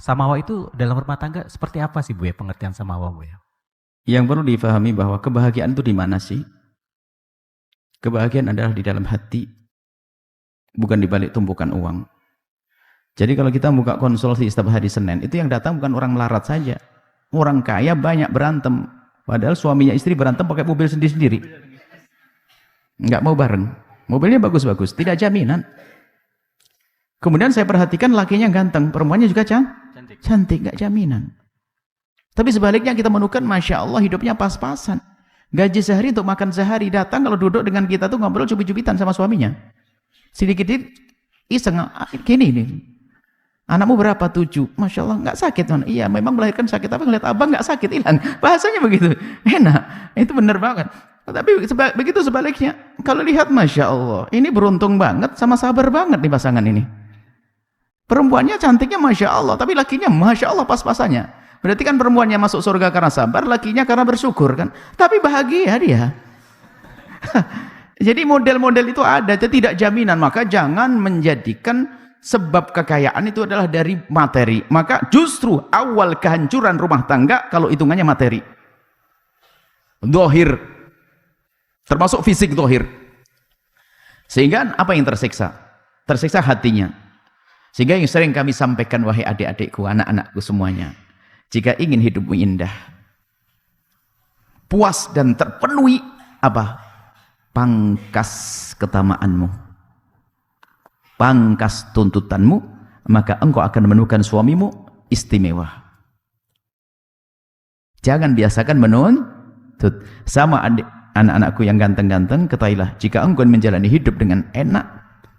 Samawa itu dalam rumah tangga seperti apa sih Bu ya, pengertian samawa Bu ya? Yang perlu difahami bahwa kebahagiaan itu di mana sih? Kebahagiaan adalah di dalam hati, bukan di balik tumpukan uang. Jadi kalau kita buka konsultasi setiap hari Senin, itu yang datang bukan orang melarat saja. Orang kaya banyak berantem. Padahal suaminya istri berantem pakai mobil sendiri-sendiri. Nggak mau bareng. Mobilnya bagus-bagus, tidak jaminan. Kemudian saya perhatikan lakinya ganteng, perempuannya juga cantik, nggak jaminan. Tapi sebaliknya kita menemukan, Masya Allah hidupnya pas-pasan. Gaji sehari untuk makan sehari, datang kalau duduk dengan kita tuh ngobrol cubit-cubitan sama suaminya. Sedikit-sedikit iseng, gini nih. Anakmu berapa? 7. Masya Allah, nggak sakit man. Iya, memang melahirkan sakit, tapi ngeliat abang nggak sakit, hilang. Bahasanya begitu, enak. Itu benar banget. Tapi begitu sebaliknya, kalau lihat Masya Allah, ini beruntung banget, sama sabar banget nih pasangan ini. Perempuannya cantiknya Masya Allah, tapi lakinya Masya Allah pas-pasannya. Berarti kan perempuannya masuk surga karena sabar, lakinya karena bersyukur kan. Tapi bahagia dia. Jadi model-model itu ada, tidak jaminan. Maka jangan menjadikan sebab kekayaan itu adalah dari materi. Maka justru awal kehancuran rumah tangga kalau hitungannya materi. Dohir. Termasuk fisik dohir. Sehingga apa yang tersiksa? Tersiksa hatinya. Sehingga yang sering kami sampaikan, wahai adik-adikku, anak-anakku semuanya, jika ingin hidupmu indah, puas dan terpenuhi, apa? Pangkas ketamaanmu, pangkas tuntutanmu, maka engkau akan menemukan suamimu istimewa. Jangan biasakan menuntut. Sama anak-anakku yang ganteng-ganteng, ketahuilah, jika engkau menjalani hidup dengan enak,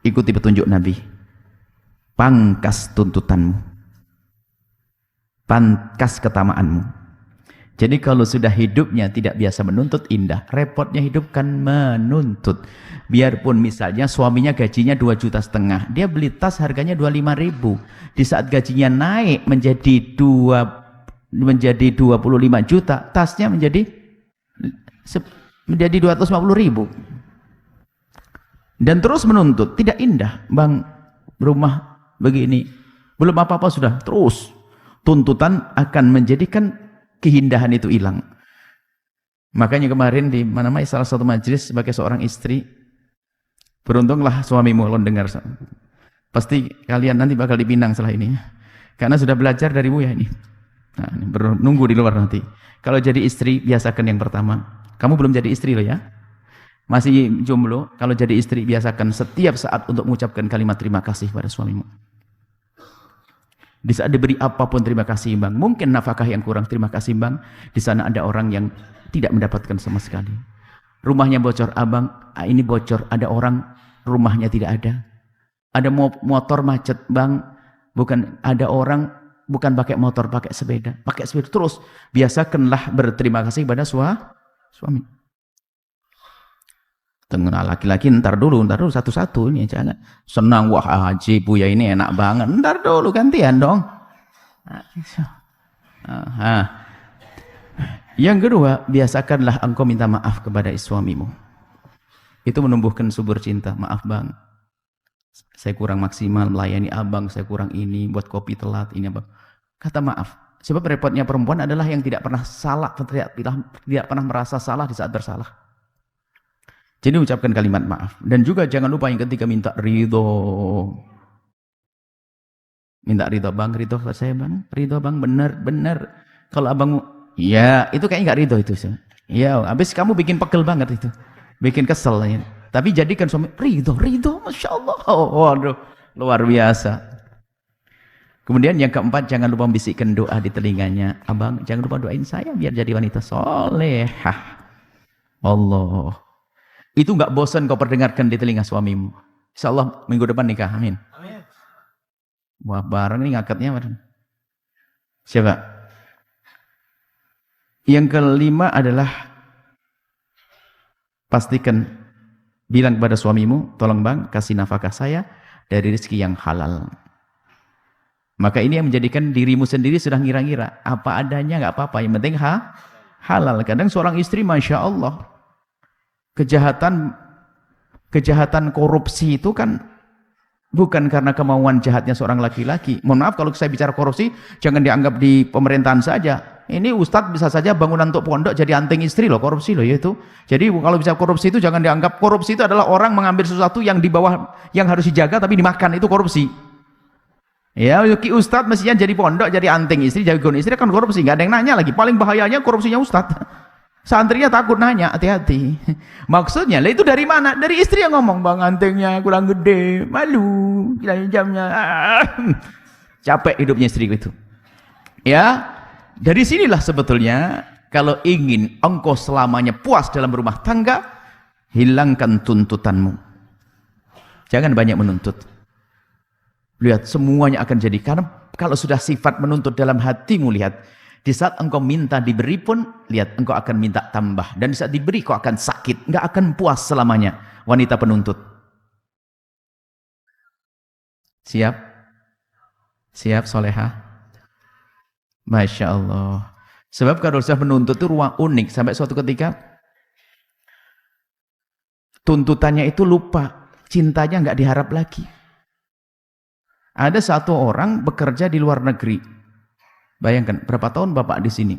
ikuti petunjuk Nabi. Pangkas tuntutanmu, pangkas ketamaanmu. Jadi kalau sudah hidupnya tidak biasa menuntut indah, repotnya hidup kan menuntut. Biarpun misalnya suaminya gajinya 2,5 juta, dia beli tas harganya 25.000. Di saat gajinya naik menjadi 25 juta, tasnya menjadi 250.000. Dan terus menuntut, tidak indah. Bang, rumah begini, belum apa-apa sudah terus tuntutan akan menjadikan keindahan itu hilang. Makanya kemarin di mana-mana salah satu majelis, sebagai seorang istri, beruntunglah suamimu kalau dengar, pasti kalian nanti bakal dipinang setelah ini, karena sudah belajar dari Buya ini. Nah, ini nunggu di luar nanti. Kalau jadi istri, biasakan yang pertama, kamu belum jadi istri loh ya, masih jomblo. Kalau jadi istri, biasakan setiap saat untuk mengucapkan kalimat terima kasih pada suamimu. Di saat diberi apapun, terima kasih bang. Mungkin nafkah yang kurang, terima kasih bang. Di sana ada orang yang tidak mendapatkan sama sekali. Rumahnya bocor, abang, ini bocor. Ada orang rumahnya tidak ada. Ada motor macet, bang. Bukan, ada orang bukan pakai motor, pakai sepeda. Pakai sepeda terus. Biasakanlah berterima kasih pada suami. Tengah laki-laki, ntar dulu satu-satu ini, jangan senang, wah haji Buya ini enak banget, ntar dulu gantian dong. Yang kedua, biasakanlah engkau minta maaf kepada suamimu. Itu menumbuhkan subur cinta. Maaf bang, saya kurang maksimal melayani abang, saya kurang ini, buat kopi telat ini abang. Kata maaf. Sebab repotnya perempuan adalah yang tidak pernah salah, tidak pernah merasa salah di saat bersalah. Jadi ucapkan kalimat maaf. Dan juga jangan lupa yang ketiga, minta ridho. Minta ridho, bang, ridho saya bang, ridho bang, benar. Kalau abang, ya itu kayaknya nggak ridho itu. Ya, habis kamu bikin pegel banget itu, bikin kesel. Ya. Tapi jadikan suami ridho, Masya Allah. Oh, waduh, luar biasa. Kemudian yang keempat, jangan lupa membisikkan doa di telinganya. Abang, jangan lupa doain saya biar jadi wanita solehah. Allah. Itu nggak bosan kau perdengarkan di telinga suamimu. Insya Allah minggu depan nikah, amin. Amin. Wah, bareng ini ngakatnya. Siapa? Yang kelima adalah pastikan, bilang kepada suamimu, tolong bang, kasih nafkah saya dari rezeki yang halal. Maka ini yang menjadikan dirimu sendiri sudah ngira-ngira, apa adanya nggak apa-apa, yang penting halal. Kadang seorang istri, Masya Allah, kejahatan korupsi itu kan Bukan karena kemauan jahatnya seorang laki-laki. Mohon maaf kalau saya bicara korupsi, jangan dianggap di pemerintahan saja. Ini ustadz bisa saja bangunan untuk pondok jadi anting istri loh, korupsi loh yaitu. Jadi kalau bisa korupsi itu jangan dianggap, korupsi itu adalah orang mengambil sesuatu yang di bawah yang harus dijaga tapi dimakan, itu korupsi. Ya, ustadz mestinya jadi pondok, jadi anting istri, jadi gon istri kan korupsi, nggak ada yang nanya lagi. Paling bahayanya korupsinya ustadz. Santrinya takut nanya, hati-hati. Maksudnya, lah itu dari mana? Dari istri yang ngomong, bang antingnya kurang gede, malu, hilang jamnya. Capek hidupnya istriku itu. Ya, dari sinilah sebetulnya kalau ingin engkau selamanya puas dalam rumah tangga, hilangkan tuntutanmu. Jangan banyak menuntut. Lihat, semuanya akan jadi. Karena kalau sudah sifat menuntut dalam hatimu, lihat. Di saat engkau minta diberi pun, lihat, engkau akan minta tambah. Dan di saat diberi, kau akan sakit. Nggak akan puas selamanya. Wanita penuntut. Siap? Siap, soleha? Masya Allah. Sebab kalau sudah menuntut itu ruang unik. Sampai suatu ketika, tuntutannya itu lupa. Cintanya nggak diharap lagi. Ada satu orang bekerja di luar negeri. Bayangkan, berapa tahun Bapak di sini?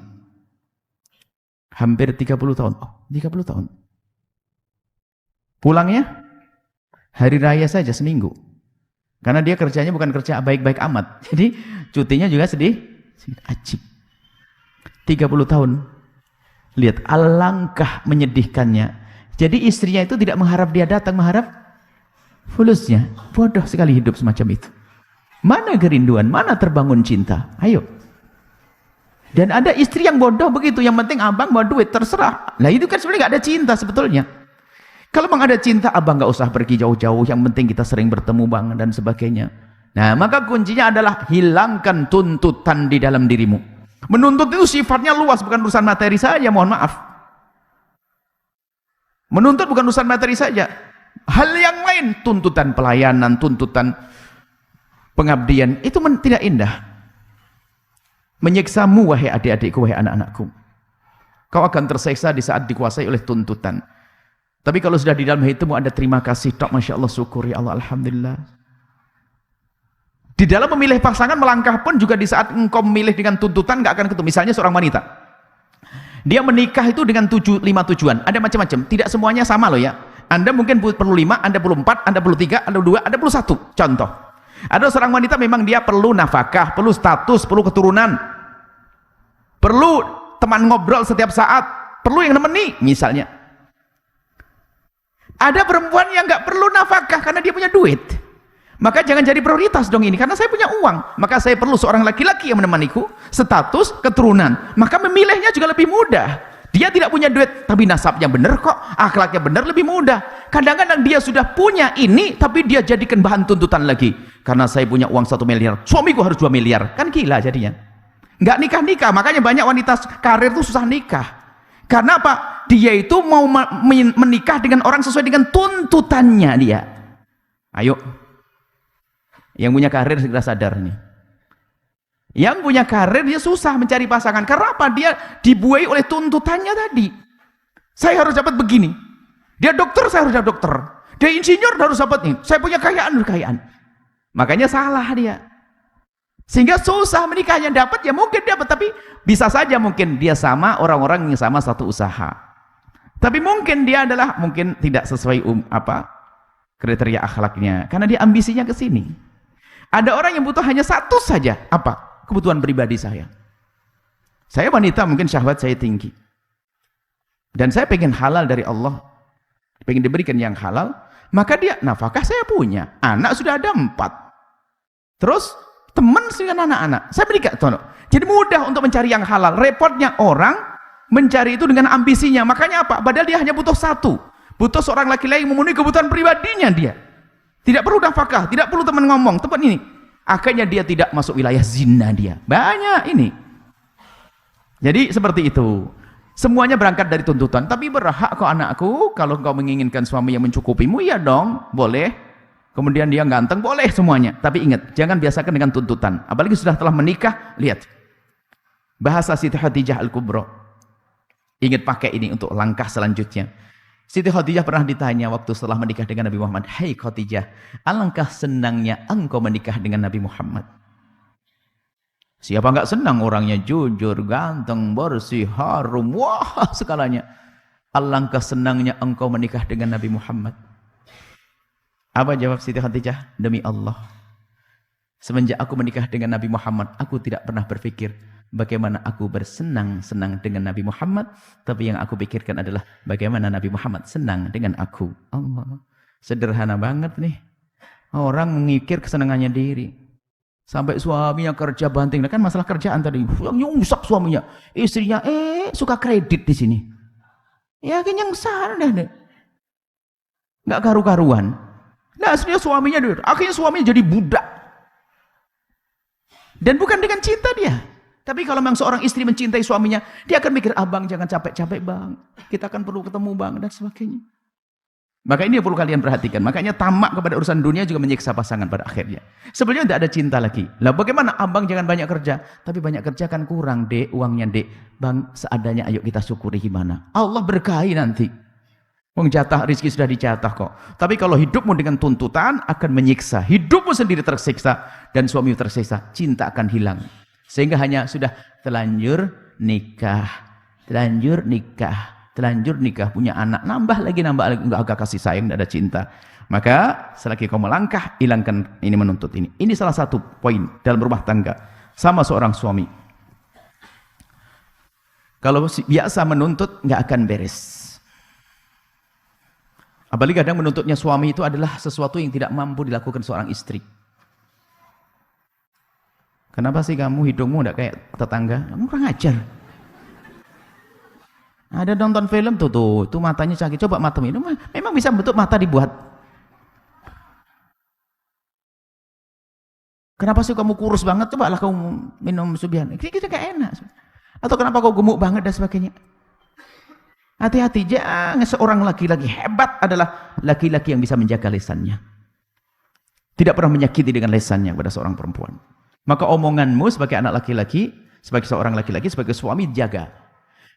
Hampir 30 tahun. Oh, 30 tahun. Pulangnya hari raya saja seminggu. Karena dia kerjanya bukan kerja baik-baik amat. Jadi cutinya juga sedih. Ajib. 30 tahun. Lihat, alangkah menyedihkannya. Jadi istrinya itu tidak mengharap dia datang, mengharap fulusnya. Bodoh sekali hidup semacam itu. Mana kerinduan, mana terbangun cinta? Ayo. Dan ada istri yang bodoh begitu, yang penting abang mau duit, terserah. Nah itu kan sebenarnya nggak ada cinta sebetulnya. Kalau memang ada cinta, abang nggak usah pergi jauh-jauh, yang penting kita sering bertemu bang, dan sebagainya. Nah maka kuncinya adalah hilangkan tuntutan di dalam dirimu. Menuntut itu sifatnya luas, bukan urusan materi saja, mohon maaf. Menuntut bukan urusan materi saja. Hal yang lain, tuntutan pelayanan, tuntutan pengabdian, itu tidak indah. Menyiksamu wahai adik-adikku, wahai anak-anakku. Kau akan tersiksa di saat dikuasai oleh tuntutan. Tapi kalau sudah di dalam hatimu ada terima kasih, tok, Masya Allah, syukur ya Allah, Alhamdulillah. Di dalam memilih pasangan, melangkah pun juga di saat engkau memilih dengan tuntutan gak akan ketemu. Misalnya seorang wanita, dia menikah itu dengan 5 tujuan. Ada macam-macam, tidak semuanya sama loh ya. Anda mungkin perlu 5, Anda perlu 4, Anda perlu 3, Anda perlu 2, Anda perlu 1. Contoh, ada seorang wanita memang dia perlu nafkah, perlu status, perlu keturunan, perlu teman ngobrol setiap saat, perlu yang nemeni misalnya. Ada perempuan yang nggak perlu nafkah karena dia punya duit. Maka jangan jadi prioritas dong ini, karena saya punya uang, maka saya perlu seorang laki-laki yang menemaniku, status, keturunan. Maka memilihnya juga lebih mudah. Dia tidak punya duit, tapi nasabnya benar kok, akhlaknya benar, lebih mudah. Kadang-kadang dia sudah punya ini, tapi dia jadikan bahan tuntutan lagi. Karena saya punya uang 1 miliar, suamiku harus 2 miliar. Kan gila jadinya. Nggak nikah-nikah, makanya banyak wanita karir itu susah nikah. Karena apa? Dia itu mau menikah dengan orang sesuai dengan tuntutannya dia. Ayo. Yang punya karir segera sadar nih. Yang punya karir dia susah mencari pasangan. Karena apa? Dia dibuai oleh tuntutannya tadi. Saya harus dapat begini. Dia dokter, saya harus dapat dokter. Dia insinyur, harus dapat ini. Saya punya kekayaan. Makanya salah dia. Sehingga susah menikahnya, dapat ya mungkin dapat, tapi bisa saja mungkin dia sama orang-orang yang sama satu usaha. Tapi mungkin dia adalah mungkin tidak sesuai kriteria akhlaknya, karena dia ambisinya ke sini. Ada orang yang butuh hanya satu saja, apa? Kebutuhan pribadi saya. Saya wanita, mungkin syahwat saya tinggi. Dan saya pengen halal dari Allah, pengen diberikan yang halal, maka dia nafkah saya punya, anak sudah ada 4. Terus teman dengan anak-anak, saya berikan. Jadi mudah untuk mencari yang halal. Repotnya orang mencari itu dengan ambisinya. Makanya apa? Padahal dia hanya butuh satu. Butuh seorang laki-laki yang memenuhi kebutuhan pribadinya dia. Tidak perlu nafkah, tidak perlu teman ngomong. Tempat ini. Akhirnya dia tidak masuk wilayah zina dia. Banyak ini. Jadi seperti itu. Semuanya berangkat dari tuntutan. Tapi berhak kok anakku, kalau engkau menginginkan suami yang mencukupimu, ya dong, boleh. Kemudian dia ganteng, boleh semuanya. Tapi ingat, jangan biasakan dengan tuntutan. Apalagi sudah telah menikah, lihat. Bahasa Siti Khadijah Al-Kubra. Ingat pakai ini untuk langkah selanjutnya. Siti Khadijah pernah ditanya waktu setelah menikah dengan Nabi Muhammad, "Hai Khadijah, alangkah senangnya engkau menikah dengan Nabi Muhammad." Siapa enggak senang, orangnya jujur, ganteng, bersih, harum, wah segalanya. Alangkah senangnya engkau menikah dengan Nabi Muhammad. Apa jawab Siti Khadijah? Demi Allah, semenjak aku menikah dengan Nabi Muhammad, aku tidak pernah berpikir bagaimana aku bersenang-senang dengan Nabi Muhammad, tapi yang aku pikirkan adalah bagaimana Nabi Muhammad senang dengan aku. Allah, sederhana banget nih. Orang mengikir kesenangannya diri. Sampai suaminya kerja banting, kan masalah kerjaan tadi. Yang nyungsap suaminya, istrinya suka kredit di sini. Ya kan yang sana deh. Nggak karu-karuan. Nah, aslinya suaminya akhirnya suaminya jadi budak. Dan bukan dengan cinta dia. Tapi kalau memang seorang istri mencintai suaminya, dia akan mikir, abang jangan capek-capek bang. Kita akan perlu ketemu bang, dan sebagainya. Maka ini yang perlu kalian perhatikan. Makanya tamak kepada urusan dunia juga menyiksa pasangan pada akhirnya. Sebenarnya tidak ada cinta lagi. Lah bagaimana abang jangan banyak kerja. Tapi banyak kerja kan kurang dek, uangnya dek. Bang seadanya ayo kita syukuri gimana. Allah berkahi nanti. Wong jatah rezeki sudah dijatah kok. Tapi kalau hidupmu dengan tuntutan akan menyiksa. Hidupmu sendiri tersiksa dan suamimu tersiksa. Cinta akan hilang. Sehingga hanya sudah telanjur nikah, telanjur nikah, telanjur nikah, punya anak, nambah lagi, enggak agak kasih sayang, enggak ada cinta. Maka selagi kau melangkah, hilangkan ini menuntut ini. Ini salah satu poin dalam rumah tangga. Sama seorang suami. Kalau biasa menuntut, enggak akan beres. Apalagi kadang menuntutnya suami itu adalah sesuatu yang tidak mampu dilakukan seorang istri. Kenapa sih kamu hidungmu enggak kayak tetangga? Kamu kurang ajar. Ada nonton film tuh matanya sakit. Coba matamu itu memang bisa bentuk mata dibuat. Kenapa sih kamu kurus banget? Cobalah kamu minum Subihan. Kita kayak enak. Atau kenapa kau gemuk banget dan sebagainya. Hati-hati, jangan seorang laki-laki hebat adalah laki-laki yang bisa menjaga lisannya. Tidak pernah menyakiti dengan lisannya pada seorang perempuan. Maka omonganmu sebagai anak laki-laki, sebagai seorang laki-laki, sebagai suami jaga.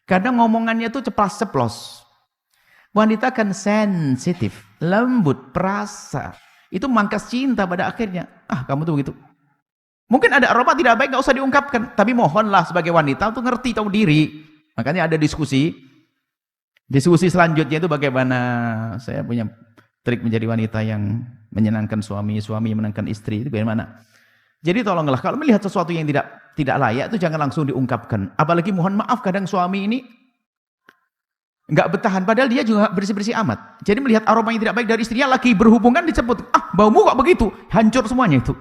Kadang ngomongannya itu ceplas-ceplos. Wanita kan sensitif, lembut, perasa. Itu mangkas cinta pada akhirnya. Ah, kamu tuh begitu. Mungkin ada aroma tidak baik, gak usah diungkapkan. Tapi mohonlah sebagai wanita untuk ngerti tahu diri. Makanya ada diskusi. Diskusi selanjutnya itu bagaimana saya punya trik menjadi wanita yang menyenangkan suami, suami yang menyenangkan istri. Itu bagaimana? Jadi tolonglah kalau melihat sesuatu yang tidak layak itu jangan langsung diungkapkan. Apalagi mohon maaf kadang suami ini enggak bertahan padahal dia juga bersih-bersih amat. Jadi melihat aroma yang tidak baik dari istrinya lagi berhubungan disebut, "Ah, baumu kok begitu?" Hancur semuanya itu.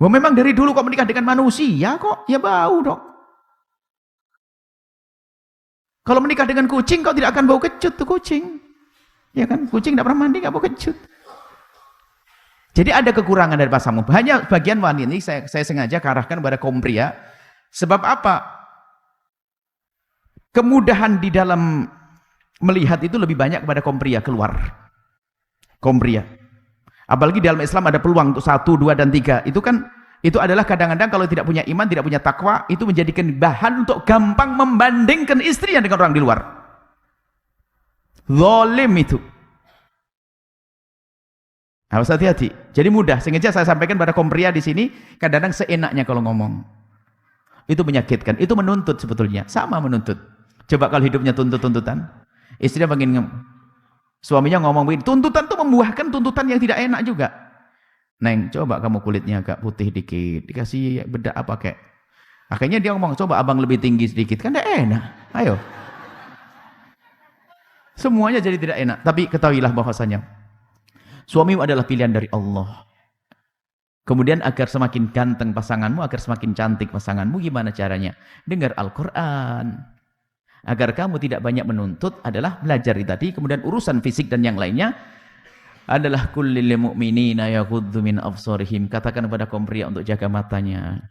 Wah, memang dari dulu kok menikah dengan manusia kok ya bau, Dok. Kalau menikah dengan kucing kok tidak akan bau kecut tuh kucing. Ya kan? Kucing tidak pernah mandi enggak bau kecut. Jadi ada kekurangan dari pasanganmu. Hanya bagian wanita ini saya sengaja arahkan kepada kaum pria. Sebab apa? Kemudahan di dalam melihat itu lebih banyak kepada kaum pria keluar. Kaum pria. Apalagi di dalam Islam ada peluang untuk 1, 2, dan 3. Itu adalah kadang-kadang kalau tidak punya iman, tidak punya takwa, itu menjadikan bahan untuk gampang membandingkan istrinya dengan orang di luar. Zalim itu. Harus hati-hati. Jadi mudah. Sengaja saya sampaikan pada kaum pria di sini, kadang-kadang seenaknya kalau ngomong. Itu menyakitkan. Itu menuntut sebetulnya. Sama menuntut. Coba kalau hidupnya tuntut-tuntutan. Istrinya pengen suaminya ngomong begini. Tuntutan itu membuahkan tuntutan yang tidak enak juga. Neng, coba kamu kulitnya agak putih dikit. Dikasih bedak apa kayak. Akhirnya dia ngomong, coba abang lebih tinggi sedikit. Kan tidak enak. Ayo. Semuanya jadi tidak enak. Tapi ketahuilah bahwasanya suamimu adalah pilihan dari Allah. Kemudian agar semakin ganteng pasanganmu, agar semakin cantik pasanganmu, gimana caranya? Dengar Al-Quran. Agar kamu tidak banyak menuntut adalah belajar tadi. Kemudian urusan fisik dan yang lainnya adalah kullil mu'minina yaghuddu min absarihim. Katakan kepada kaum pria untuk jaga matanya.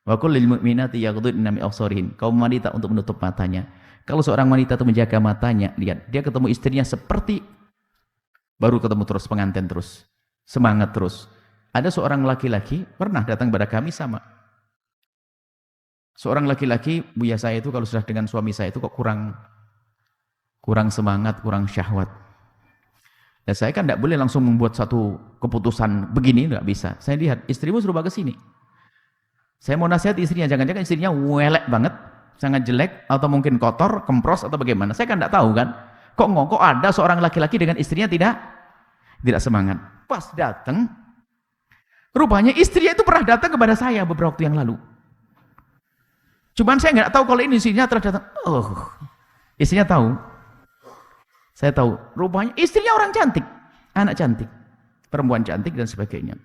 Wa kullil mu'minati yaghudduna min absarihin. Kaum wanita untuk menutup matanya. Kalau seorang wanita itu menjaga matanya, lihat, dia ketemu istrinya seperti baru ketemu terus, pengantin terus, semangat terus. Ada seorang laki-laki pernah datang pada kami sama. Seorang laki-laki, buya saya itu kalau sudah dengan suami saya itu kok kurang kurang semangat, kurang syahwat. Ya saya kan tidak boleh langsung membuat satu keputusan begini, tidak bisa. Saya lihat istrimu suruh ke sini. Saya mau nasihat istrinya, jangan-jangan istrinya welek banget, sangat jelek, atau mungkin kotor, kempros, atau bagaimana. Saya kan tidak tahu kan. Kok ada seorang laki-laki dengan istrinya tidak semangat. Pas datang, rupanya istrinya itu pernah datang kepada saya beberapa waktu yang lalu. Cuman saya nggak tahu kalau ini istrinya terdatang. Istrinya tahu. Saya tahu, rupanya istrinya orang cantik, anak cantik, perempuan cantik dan sebagainya.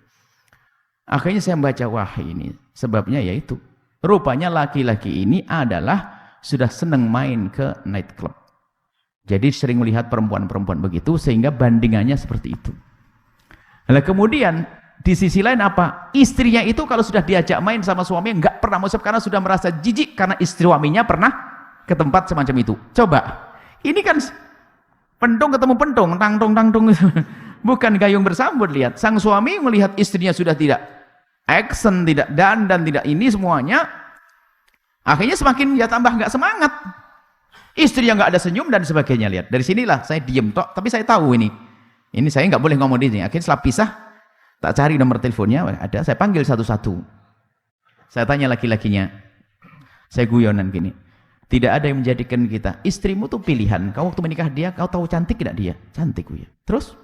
Akhirnya saya membaca wahai ini, sebabnya yaitu, rupanya laki-laki ini adalah sudah senang main ke night club. Jadi sering melihat perempuan-perempuan begitu, sehingga bandingannya seperti itu. Nah kemudian, di sisi lain apa? Istrinya itu kalau sudah diajak main sama suaminya, nggak pernah mau karena sudah merasa jijik, karena istri suaminya pernah ke tempat semacam itu. Coba, ini kan pentung ketemu pentung, tangtung. Bukan gayung bersambut, lihat. Sang suami melihat istrinya sudah tidak action, tidak dandan, tidak ini semuanya. Akhirnya semakin dia tambah nggak semangat. Istri yang nggak ada senyum dan sebagainya, lihat. Dari sinilah saya diem tok, tapi saya tahu ini. Ini saya nggak boleh ngomong di sini. Akhirnya setelah pisah, tak cari nomor teleponnya, ada. Saya panggil satu-satu. Saya tanya laki-lakinya. Saya guyonan gini. Tidak ada yang menjadikan kita. Istrimu tuh pilihan. Kau waktu menikah dia, kau tahu cantik tidak dia? Cantik ya. Terus?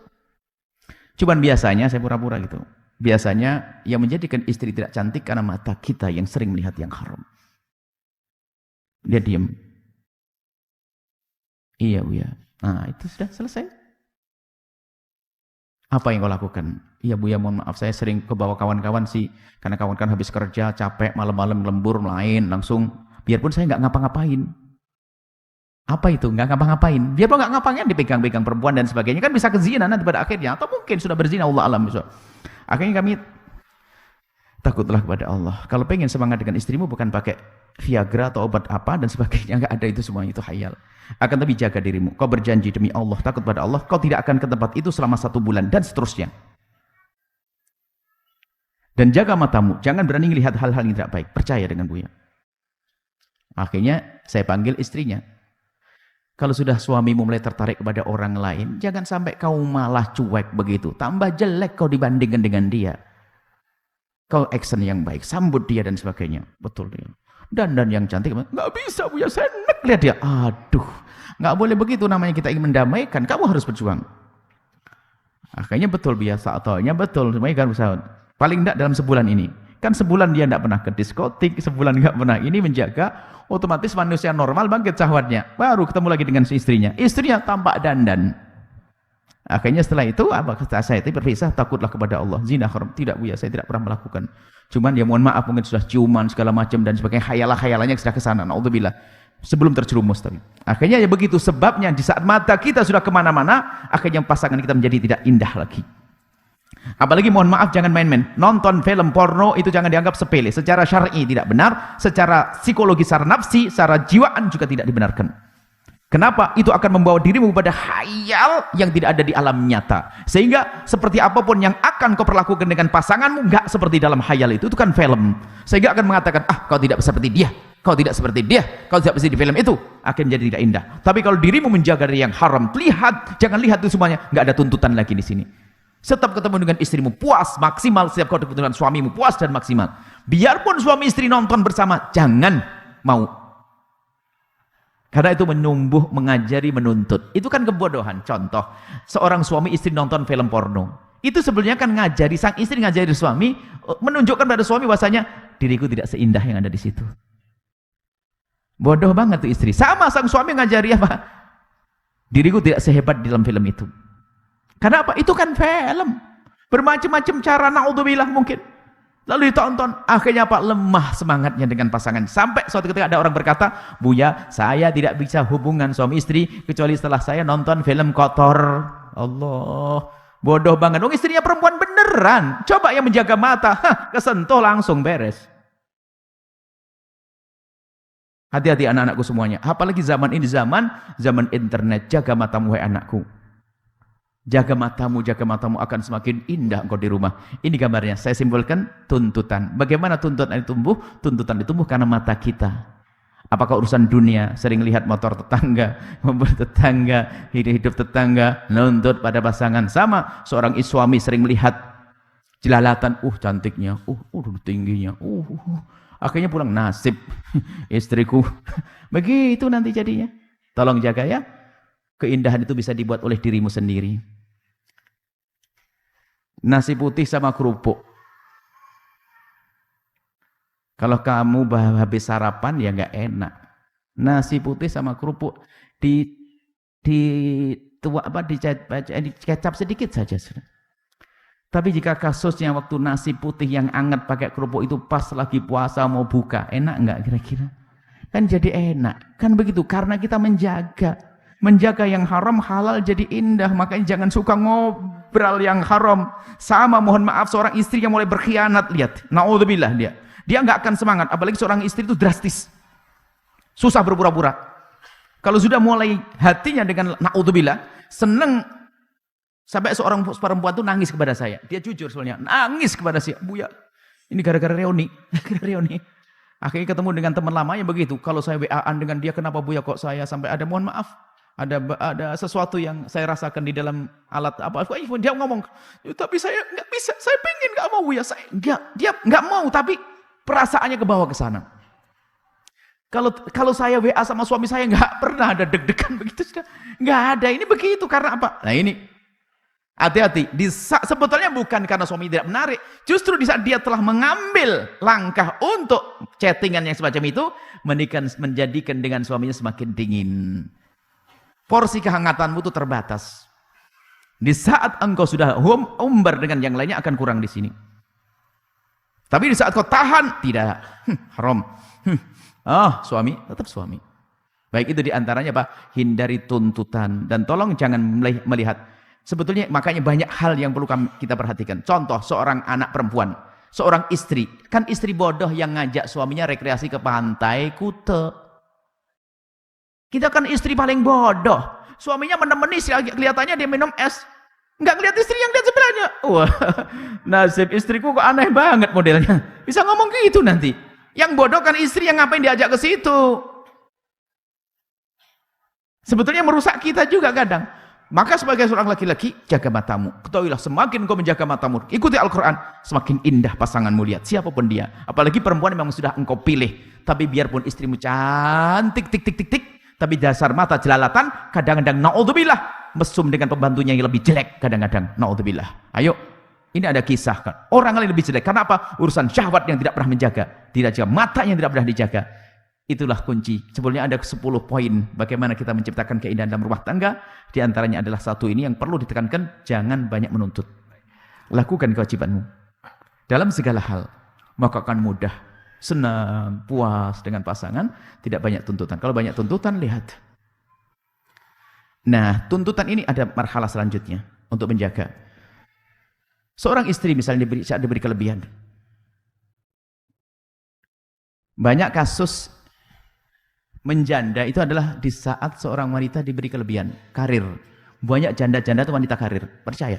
Cuman biasanya, saya pura-pura gitu. Biasanya yang menjadikan istri tidak cantik karena mata kita yang sering melihat yang haram. Dia diam. Iya, Buya. Nah, itu sudah selesai. Apa yang kau lakukan? Iya, Buya, mohon maaf. Saya sering kebawa kawan-kawan sih. Karena kawan-kawan habis kerja, capek, malam-malam lembur, main, langsung. Biarpun saya nggak ngapa-ngapain. Apa itu? Nggak ngapa-ngapain. Biarpun nggak ngapain, dipegang-pegang perempuan dan sebagainya. Kan bisa kezina nanti pada akhirnya. Atau mungkin sudah berzina, Allah alam. Akhirnya kami takutlah kepada Allah. Kalau pengen semangat dengan istrimu, bukan pakai Viagra atau obat apa dan sebagainya. Nggak ada itu semuanya, itu khayal. Akan tapi jaga dirimu. Kau berjanji demi Allah, takut pada Allah. Kau tidak akan ke tempat itu selama 1 bulan dan seterusnya. Dan jaga matamu. Jangan berani melihat hal-hal yang tidak baik. Percaya dengan Buya. Akhirnya saya panggil istrinya. Kalau sudah suamimu mulai tertarik kepada orang lain, jangan sampai kau malah cuek begitu. Tambah jelek kau dibandingkan dengan dia. Kau action yang baik, sambut dia dan sebagainya. Betul dia. Dan yang cantik, nggak bisa Buya, saya enak lihat dia. Aduh, nggak boleh begitu, namanya kita ingin mendamaikan. Kamu harus berjuang. Akhirnya betul biasa ataunya betul. Semuanya kan usaha. Paling tidak dalam sebulan ini. Kan sebulan dia tidak pernah ke diskotik, sebulan nggak pernah ini, menjaga, otomatis manusia normal bangkit syahwatnya. Baru ketemu lagi dengan si istrinya. Istrinya tampak dandan. Akhirnya setelah itu, apa kata saya itu berpisah, takutlah kepada Allah. Zina haram. Tidak Buya, saya tidak pernah melakukan. Cuman ya mohon maaf, mungkin sudah ciuman segala macam dan sebagainya. Khayalah-khayalannya sudah ke sana. Naudzubillah. Sebelum terjerumus tapi. Akhirnya ya begitu sebabnya, di saat mata kita sudah kemana-mana, akhirnya pasangan kita menjadi tidak indah lagi. Apalagi mohon maaf, jangan main-main. Nonton film porno itu jangan dianggap sepele. Secara syar'i tidak benar, secara psikologi, secara nafsi, secara jiwaan juga tidak dibenarkan. Kenapa? Itu akan membawa dirimu pada khayal yang tidak ada di alam nyata. Sehingga seperti apapun yang akan kau perlakukan dengan pasanganmu, enggak seperti dalam khayal itu kan film. Sehingga akan mengatakan, kau tidak seperti dia, kau tidak seperti dia, kau tidak seperti di film itu, akan menjadi tidak indah. Tapi kalau dirimu menjaga dari yang haram, lihat, jangan lihat itu semuanya, enggak ada tuntutan lagi di sini. Setiap ketemu dengan istrimu puas maksimal, setiap kau ketemu dengan suamimu puas dan maksimal. Biarpun suami istri nonton bersama, jangan mau. Karena itu menumbuh, mengajari, menuntut. Itu kan kebodohan. Contoh, seorang suami istri nonton film porno. Itu sebenarnya kan ngajari, sang istri ngajari suami, menunjukkan pada suami bahwasanya diriku tidak seindah yang ada di situ. Bodoh banget tuh istri. Sama sang suami ngajari apa? Diriku tidak sehebat di dalam film itu. Karena apa? Itu kan film. Bermacam-macam cara, naudzubillah mungkin. Lalu ditonton, akhirnya apa? Lemah semangatnya dengan pasangan. Sampai suatu ketika ada orang berkata, Buya, saya tidak bisa hubungan suami istri kecuali setelah saya nonton film kotor. Allah, bodoh banget. Oh, istrinya perempuan beneran. Coba yang menjaga mata, kesentuh langsung beres. Hati-hati anak-anakku semuanya. Apalagi zaman ini zaman internet. Jaga matamu, wahai anakku. Jaga matamu akan semakin indah engkau di rumah. Ini gambarnya, saya simbolkan tuntutan. Bagaimana tuntutan itu tumbuh? Tuntutan ditumbuh karena mata kita. Apakah urusan dunia, sering lihat motor tetangga, mobil tetangga, hidup tetangga, nuntut pada pasangan. Sama, seorang suami sering melihat jelalatan, cantiknya, tingginya, akhirnya pulang, nasib istriku. Begitu nanti jadinya. Tolong jaga ya. Keindahan itu bisa dibuat oleh dirimu sendiri. Nasi putih sama kerupuk. Kalau kamu habis sarapan ya nggak enak. Nasi putih sama kerupuk dikecap sedikit saja. Tapi jika kasusnya waktu nasi putih yang hangat pakai kerupuk itu pas lagi puasa mau buka, enak nggak kira-kira? Kan jadi enak. Kan begitu, karena kita menjaga yang haram, halal jadi indah. Makanya jangan suka ngobrol yang haram. Sama, mohon maaf, seorang istri yang mulai berkhianat, lihat, naudzubillah dia nggak akan semangat. Apalagi seorang istri itu drastis, susah berpura-pura. Kalau sudah mulai hatinya dengan naudzubillah seneng, sampai seorang perempuan itu nangis kepada saya. Dia jujur soalnya, nangis kepada saya, Buya, ini gara-gara reuni. Akhirnya ketemu dengan teman lamanya begitu. Kalau saya WA-an dengan dia, kenapa Buya kok saya sampai ada, mohon maaf, ada sesuatu yang saya rasakan di dalam alat apa. Dia ngomong, tapi saya nggak bisa, saya pengen nggak mau Buya, saya dia nggak mau, tapi perasaannya ke bawah ke sana. Kalau saya WA sama suami saya nggak pernah ada deg-degan begitu, sudah nggak ada. Ini begitu karena apa? Nah ini hati-hati. Sebetulnya bukan karena suami tidak menarik, justru di saat dia telah mengambil langkah untuk chattingan yang semacam itu, menjadikan dengan suaminya semakin dingin. Porsi kehangatanmu itu terbatas. Di saat engkau sudah umbar dengan yang lainnya akan kurang di sini. Tapi di saat kau tahan, tidak, haram. Suami, tetap suami. Baik, itu diantaranya apa? Hindari tuntutan. Dan tolong jangan melihat. Sebetulnya makanya banyak hal yang perlu kita perhatikan. Contoh, seorang anak perempuan, seorang istri. Kan istri bodoh yang ngajak suaminya rekreasi ke pantai Kuta. Kita kan istri paling bodoh. Suaminya menemani, kelihatannya dia minum es. Nggak ngeliat istri yang dia sebelahnya. Wah, nasib istriku kok aneh banget modelnya. Bisa ngomong gitu nanti. Yang bodoh kan istri yang ngapain diajak ke situ. Sebetulnya merusak kita juga kadang. Maka sebagai seorang laki-laki, jaga matamu. Ketahuilah, semakin kau menjaga matamu, ikuti Al-Quran, semakin indah pasanganmu, lihat siapapun dia. Apalagi perempuan yang memang sudah engkau pilih. Tapi biarpun istrimu cantik, tapi dasar mata jelalatan, kadang-kadang naudzubillah, mesum dengan pembantunya yang lebih jelek, kadang-kadang naudzubillah. Ayo, ini ada kisah kan. Orang lain lebih jelek. Karena apa? Urusan syahwat yang tidak pernah menjaga, tidak jaga mata yang tidak pernah dijaga. Itulah kunci. Sebenarnya ada 10 poin bagaimana kita menciptakan keindahan dalam rumah tangga. Di antaranya adalah satu ini yang perlu ditekankan, jangan banyak menuntut. Lakukan kewajibanmu dalam segala hal, maka akan mudah, senang, puas dengan pasangan, tidak banyak tuntutan. Kalau banyak tuntutan, lihat. Nah, tuntutan ini ada marhalah selanjutnya untuk menjaga. Seorang istri misalnya diberi kelebihan. Banyak kasus menjanda itu adalah di saat seorang wanita diberi kelebihan karir. Banyak janda-janda itu wanita karir, percaya.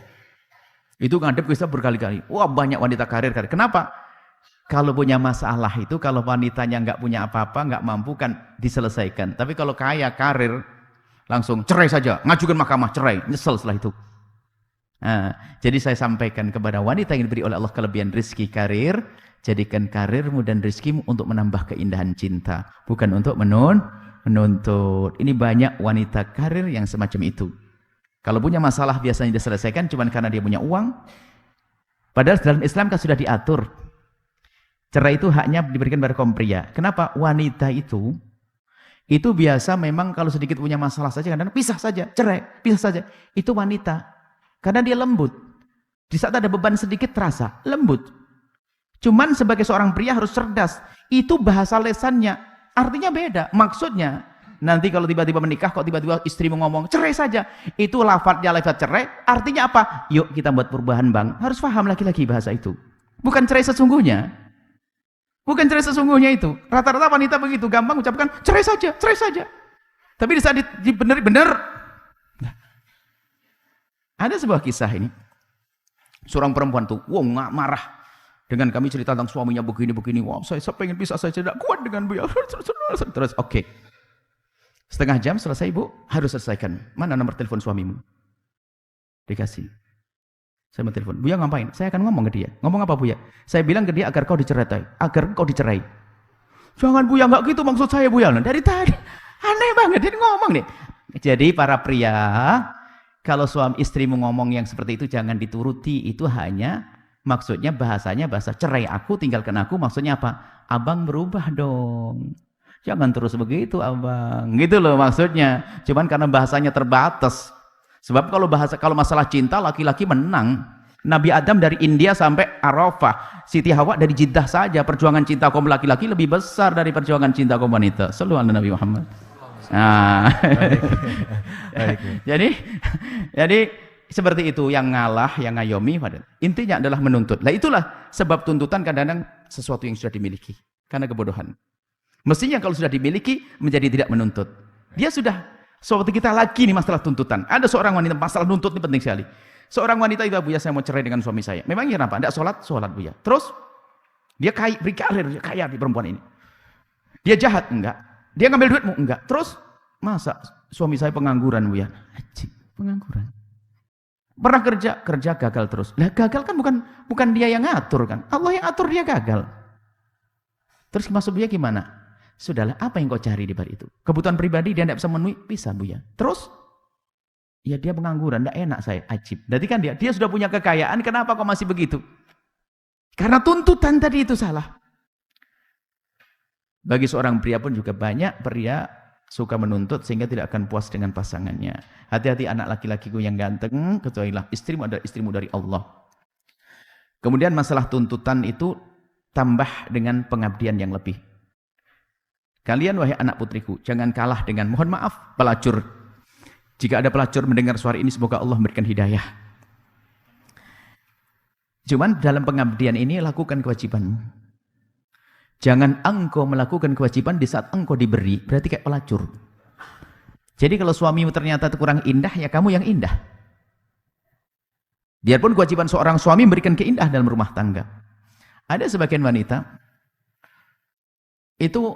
Itu ngadep kita berkali-kali. Wah, banyak wanita karir. Kenapa? Kalau punya masalah itu, kalau wanitanya nggak punya apa-apa, nggak mampu kan diselesaikan. Tapi kalau kaya karir, langsung cerai saja, ngajukan mahkamah, cerai, nyesel setelah itu. Nah, jadi saya sampaikan kepada wanita yang diberi oleh Allah kelebihan rezeki karir, jadikan karirmu dan rezekimu untuk menambah keindahan cinta, bukan untuk menuntut. Ini banyak wanita karir yang semacam itu. Kalau punya masalah biasanya diselesaikan cuma karena dia punya uang. Padahal dalam Islam kan sudah diatur. Cerai itu haknya diberikan pada kaum pria. Kenapa? Wanita itu biasa memang kalau sedikit punya masalah saja, kadang pisah saja, cerai, pisah saja. Itu wanita. Karena dia lembut. Di saat ada beban sedikit terasa, lembut. Cuman sebagai seorang pria harus cerdas. Itu bahasa lesannya. Artinya beda. Maksudnya, nanti kalau tiba-tiba menikah, kok tiba-tiba istrimu ngomong, cerai saja. Itu lafadznya lafadz cerai. Artinya apa? Yuk kita buat perubahan bang. Harus paham laki-laki bahasa itu. Bukan cerai sesungguhnya. Bukan cerai sesungguhnya itu. Rata-rata wanita begitu. Gampang ucapkan, cerai saja, cerai saja. Tapi di saat bener. Nah, ada sebuah kisah ini. Seorang perempuan tuh, nggak marah. Dengan kami cerita tentang suaminya begini-begini. Wah, saya pengen bisa, saya tidak kuat dengan beliau. Terus oke. Setengah jam selesai, Bu, harus selesaikan. Mana nomor telepon suamimu? Dikasih. Saya mau telepon. Buya ngapain? Saya akan ngomong ke dia. Ngomong apa, Buya? Saya bilang ke dia agar kau dicerai. Jangan, Buya, enggak gitu maksud saya, Buya. Dari tadi aneh banget dia ngomong nih. Jadi para pria, kalau suami istrimu ngomong yang seperti itu jangan dituruti. Itu hanya maksudnya bahasanya bahasa cerai aku, tinggalkan aku. Maksudnya apa? Abang berubah dong. Jangan terus begitu, abang. Gitu loh maksudnya. Cuman karena bahasanya terbatas. Sebab kalau masalah cinta, laki-laki menang. Nabi Adam dari India sampai Arafah. Siti Hawa dari Jeddah saja. Perjuangan cinta kaum laki-laki lebih besar dari perjuangan cinta kaum wanita. Sallallahu alaihi Nabi Muhammad. Nah. jadi seperti itu, yang ngalah, yang ngayomi. Intinya adalah menuntut. Nah itulah sebab tuntutan kadang-kadang sesuatu yang sudah dimiliki. Karena kebodohan. Mestinya kalau sudah dimiliki menjadi tidak menuntut. Dia sudah, seperti kita lagi nih masalah tuntutan. Ada seorang wanita, masalah nuntut ini penting sekali. Seorang wanita itu, Buya, saya mau cerai dengan suami saya. Memangnya kenapa? Tidak sholat, Buya. Terus dia kaya, berkarir, kaya di perempuan ini. Dia jahat? Enggak. Dia ngambil duitmu? Enggak. Terus masa suami saya pengangguran, Buya? Ajib, pengangguran. Pernah kerja gagal terus. Lah gagal kan bukan dia yang ngatur kan. Allah yang atur, dia gagal. Terus maksud Buya gimana? Sudahlah, apa yang kau cari di balik itu? Kebutuhan pribadi dia tidak bisa memenuhi, bisa, Buya. Terus? Ya dia pengangguran, tidak enak saya. Ajib. Berarti kan dia sudah punya kekayaan, kenapa kau masih begitu? Karena tuntutan tadi itu salah. Bagi seorang pria pun juga banyak pria suka menuntut sehingga tidak akan puas dengan pasangannya. Hati-hati anak laki-lakiku yang ganteng, ketahuilah istrimu adalah istrimu dari Allah. Kemudian masalah tuntutan itu tambah dengan pengabdian yang lebih. Kalian wahai anak putriku, jangan kalah dengan, mohon maaf, pelacur. Jika ada pelacur mendengar suara ini, semoga Allah memberikan hidayah. Cuman dalam pengabdian ini lakukan kewajibanmu. Jangan engkau melakukan kewajiban di saat engkau diberi, berarti kayak pelacur. Jadi kalau suamimu ternyata kurang indah, ya kamu yang indah. Biarpun kewajiban seorang suami memberikan keindahan dalam rumah tangga. Ada sebagian wanita, itu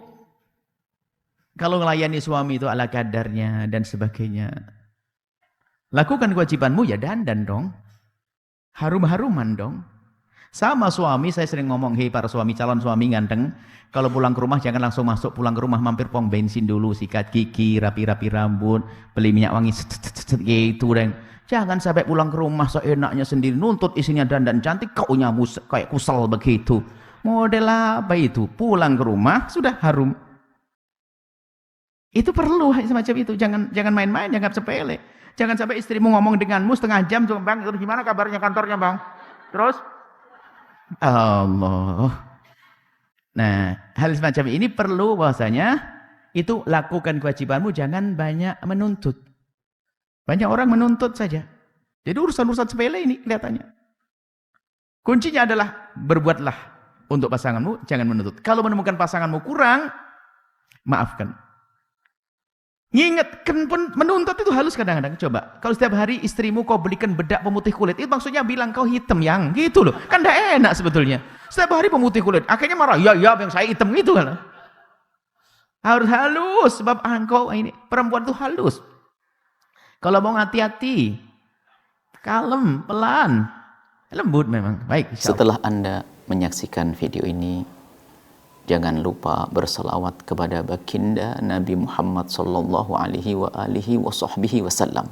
kalau melayani suami itu ala kadarnya dan sebagainya. Lakukan kewajibanmu, ya dandan dong. Harum-haruman dong. Sama suami, saya sering ngomong, hei para suami, calon suami ganteng, kalau pulang ke rumah jangan langsung masuk, pulang ke rumah mampir pom bensin dulu, sikat gigi, rapi-rapi rambut, beli minyak wangi, gitu deng. Jangan sampai pulang ke rumah seenaknya sendiri, nuntut isinya dandan cantik, kaunya kayak kusel begitu. Model apa itu? Pulang ke rumah sudah harum. Itu perlu semacam itu. Jangan main-main, jangan sepele. Jangan sampai istrimu ngomong denganmu setengah jam, Bang, terus gimana kabarnya kantornya, Bang? Terus Allah. Nah, hal semacam ini perlu bahwasanya itu lakukan kewajibanmu, jangan banyak menuntut. Banyak orang menuntut saja. Jadi urusan-urusan sepele ini kelihatannya. Kuncinya adalah berbuatlah untuk pasanganmu, jangan menuntut. Kalau menemukan pasanganmu kurang, maafkan. Ngingetkan pun, menuntut itu halus kadang-kadang. Coba, kalau setiap hari istrimu kau belikan bedak pemutih kulit, itu maksudnya bilang kau hitam yang, gitu loh. Kan tidak enak sebetulnya. Setiap hari pemutih kulit, akhirnya marah, ya yang saya hitam gitu kan. Harus halus, sebab engkau ini perempuan itu halus. Kalau mau hati-hati, kalem, pelan, lembut memang. Baik. Setelah Anda menyaksikan video ini, jangan lupa berselawat kepada baginda Nabi Muhammad sallallahu alaihi wa alihi wa sahbihi wasallam.